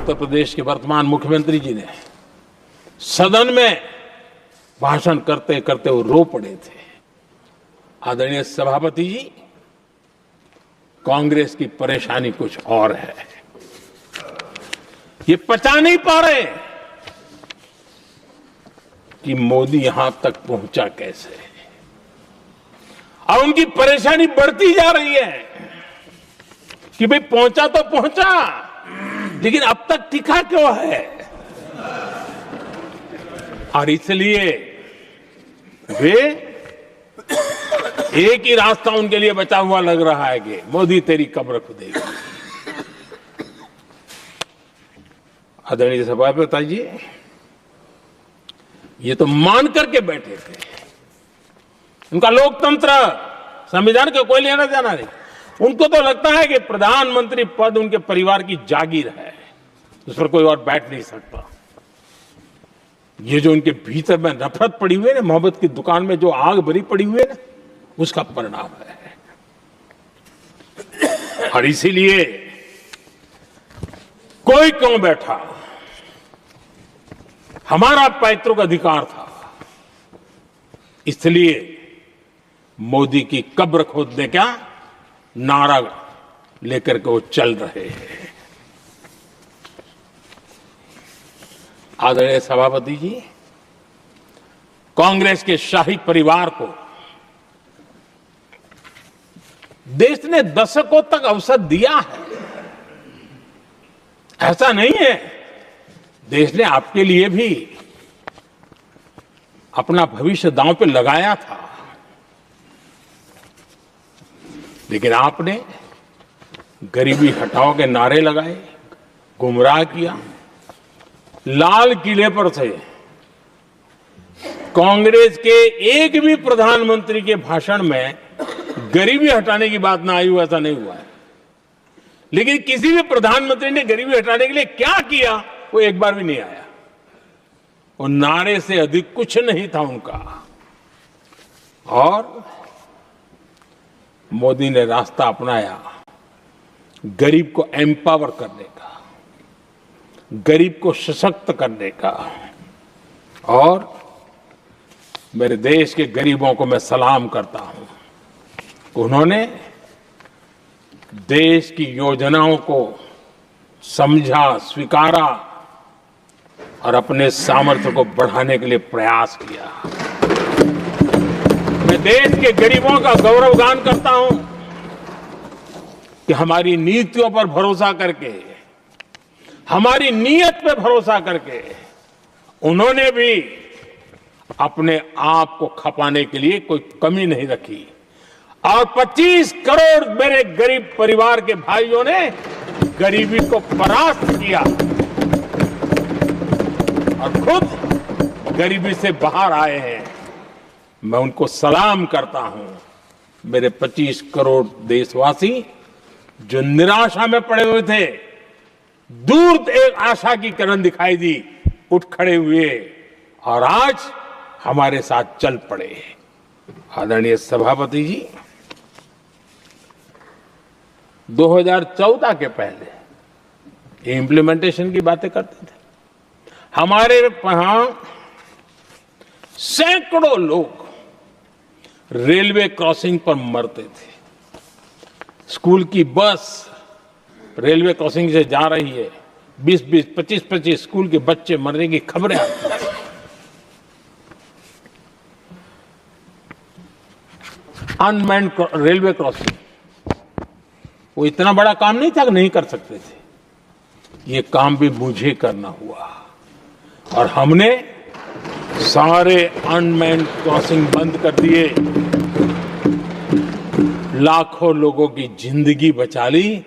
उत्तर प्रदेश के वर्तमान मुख्यमंत्री जी ने सदन में भाषण करते करते वो रो पड़े थे। आदरणीय सभापति जी, कांग्रेस की परेशानी कुछ और है। ये पचा नहीं पा रहे कि मोदी यहां तक पहुंचा कैसे, और उनकी परेशानी बढ़ती जा रही है कि भाई पहुंचा तो पहुंचा, लेकिन अब तक टिका क्यों है। और इसलिए वे एक ही रास्ता उनके लिए बचा हुआ लग रहा है कि मोदी तेरी कब्र खुदेगी। आदरणीय सभापति जी, ये तो मान करके बैठे थे। उनका लोकतंत्र, संविधान का कोई लेना देना नहीं। उनको तो लगता है कि प्रधानमंत्री पद उनके परिवार की जागीर है, उस पर कोई और बैठ नहीं सकता। ये जो उनके भीतर में नफरत पड़ी हुई है ना, मोहब्बत की दुकान में जो आग भरी पड़ी हुई है ना, उसका परिणाम है। और इसीलिए कोई क्यों बैठा, हमारा पैतृक अधिकार था, इसलिए मोदी की कब्र खोदने का नारा लेकर के वो चल रहे हैं। आदरणीय सभापति जी, कांग्रेस के शाही परिवार को देश ने दशकों तक अवसर दिया है। ऐसा नहीं है, देश ने आपके लिए भी अपना भविष्य दांव पे लगाया था, लेकिन आपने गरीबी हटाओ के नारे लगाए, गुमराह किया। लाल किले पर से कांग्रेस के एक भी प्रधानमंत्री के भाषण में गरीबी हटाने की बात ना आई हो, ऐसा नहीं हुआ है। लेकिन किसी भी प्रधानमंत्री ने गरीबी हटाने के लिए क्या किया, वो एक बार भी नहीं आया। और नारे से अधिक कुछ नहीं था उनका। और मोदी ने रास्ता अपनाया गरीब को एम्पावर करने का, गरीब को सशक्त करने का। और मेरे देश के गरीबों को मैं सलाम करता हूं, उन्होंने देश की योजनाओं को समझा, स्वीकारा और अपने सामर्थ्य को बढ़ाने के लिए प्रयास किया। मैं देश के गरीबों का गौरवगान करता हूं कि हमारी नीतियों पर भरोसा करके, हमारी नीयत पे भरोसा करके उन्होंने भी अपने आप को खपाने के लिए कोई कमी नहीं रखी। और 25 करोड़ मेरे गरीब परिवार के भाइयों ने गरीबी को परास्त किया और खुद गरीबी से बाहर आए हैं। मैं उनको सलाम करता हूं। मेरे 25 करोड़ देशवासी जो निराशा में पड़े हुए थे, दूर एक आशा की किरण दिखाई दी, उठ खड़े हुए और आज हमारे साथ चल पड़े। आदरणीय सभापति जी, 2014 के पहले इम्प्लीमेंटेशन की बातें करते थे। हमारे यहां सैकड़ों लोग रेलवे क्रॉसिंग पर मरते थे। स्कूल की बस रेलवे क्रॉसिंग से जा रही है, 20-20, 25-25 स्कूल के बच्चे मरने की खबरें आती थी। अनमैन्ड रेलवे क्रॉसिंग, वो इतना बड़ा काम नहीं था कि नहीं कर सकते थे। ये काम भी मुझे करना हुआ और हमने सारे अनमैन्ड क्रॉसिंग बंद कर दिए, लाखों लोगों की जिंदगी बचा ली।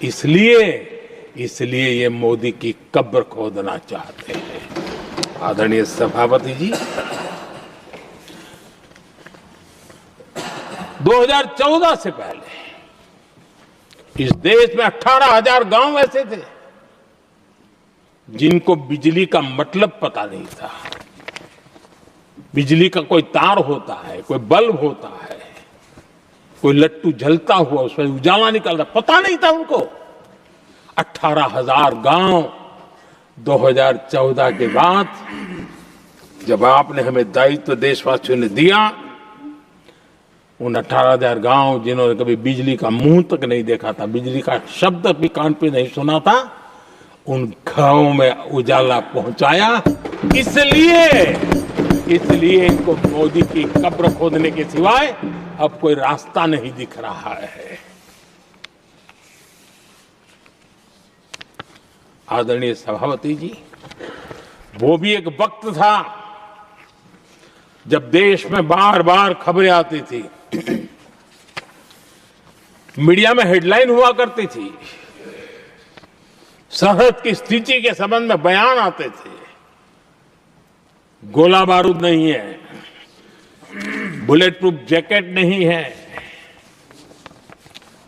इसलिए ये मोदी की कब्र खोदना चाहते हैं। आदरणीय सभापति जी, 2014 से पहले इस देश में 18,000 गांव ऐसे थे जिनको बिजली का मतलब पता नहीं था। बिजली का कोई तार होता है, कोई बल्ब होता है, कोई लट्टू जलता हुआ उसमें उजाला निकलता, पता नहीं था उनको। 18,000 गांव 2014 के बाद जब आपने हमें दायित्व देशवासियों ने दिया, उन 18,000 गांव जिन्होंने कभी बिजली का मुंह तक नहीं देखा था, बिजली का शब्द भी कान पे नहीं सुना था, उन घरों में उजाला पहुंचाया। इसलिए इनको मोदी की कब्र खोदने के सिवाय अब कोई रास्ता नहीं दिख रहा है। आदरणीय सभापति जी, वो भी एक वक्त था जब देश में बार बार खबरें आती थी, मीडिया में हेडलाइन हुआ करती थी, सरहद की स्थिति के संबंध में बयान आते थे, गोला बारूद नहीं है, बुलेट प्रूफ जैकेट नहीं है,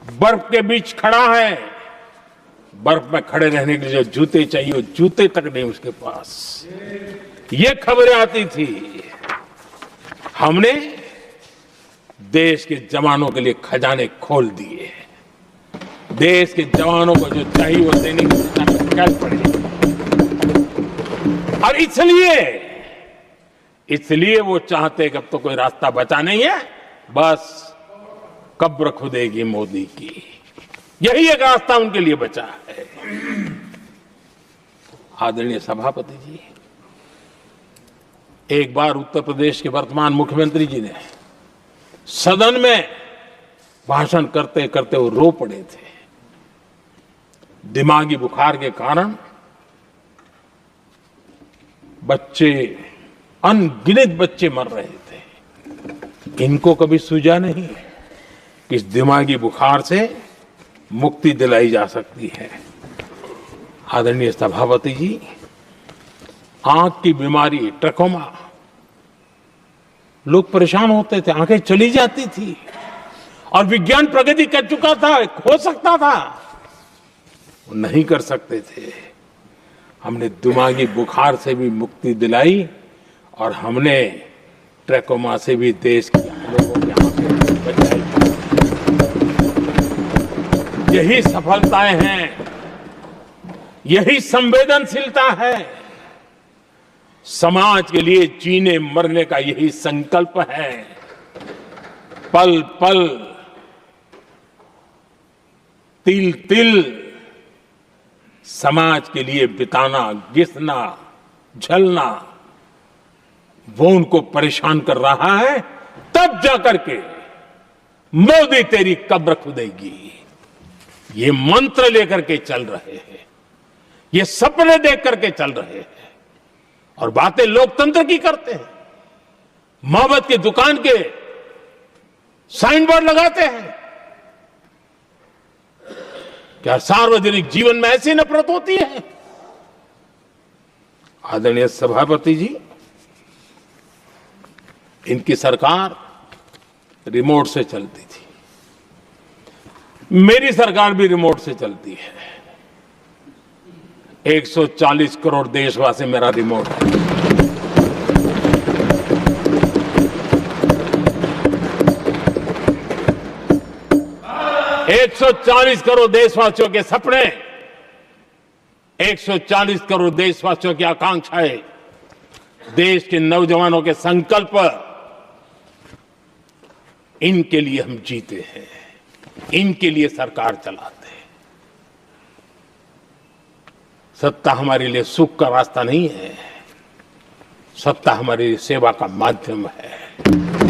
बर्फ के बीच खड़ा है, बर्फ में खड़े रहने के लिए जो जूते चाहिए वो जूते तक नहीं उसके पास, ये खबरें आती थी। हमने देश के जवानों के लिए खजाने खोल दिए, देश के जवानों को जो चाहिए वो देने की क्या पड़ेगी। और इसलिए वो चाहते कि अब तो कोई रास्ता बचा नहीं है, बस कब्र खुदेगी मोदी की, यही एक रास्ता उनके लिए बचा है। आदरणीय सभापति जी, एक बार उत्तर प्रदेश के वर्तमान मुख्यमंत्री जी ने सदन में भाषण करते करते वो रो पड़े थे। दिमागी बुखार के कारण बच्चे, अनगिनत बच्चे मर रहे थे। इनको कभी सूझा नहीं कि इस दिमागी बुखार से मुक्ति दिलाई जा सकती है। आदरणीय सभापति जी, आंख की बीमारी ट्रकोमा, लोग परेशान होते थे, आंखें चली जाती थी और विज्ञान प्रगति कर चुका था, हो सकता था, वो नहीं कर सकते थे। हमने दिमागी बुखार से भी मुक्ति दिलाई और हमने ट्रकोमा से भी देश के लोगों की आंखें बचाई। यही सफलताएं हैं, यही संवेदनशीलता है, समाज के लिए जीने मरने का यही संकल्प है। पल पल, तिल तिल समाज के लिए बिताना, घिसना, झलना, वो उनको परेशान कर रहा है। तब जाकर के मोदी तेरी कब्र खुदेगी, ये मंत्र लेकर के चल रहे हैं, ये सपने देख करके चल रहे हैं और बातें लोकतंत्र की करते हैं। मोहब्बत की दुकान के साइन बोर्ड लगाते हैं। क्या सार्वजनिक जीवन में ऐसी नफरत होती है? आदरणीय सभापति जी, इनकी सरकार रिमोट से चलती थी, मेरी सरकार भी रिमोट से चलती है। 140 करोड़ देशवासी मेरा रिमोट है। एक 140 करोड़ देशवासियों के सपने, 140 करोड़ देशवासियों की आकांक्षाएं, देश के नौजवानों के संकल्प, इनके लिए हम जीते हैं, इनके लिए सरकार चलाते हैं। सत्ता हमारे लिए सुख का रास्ता नहीं है, सत्ता हमारी सेवा का माध्यम है।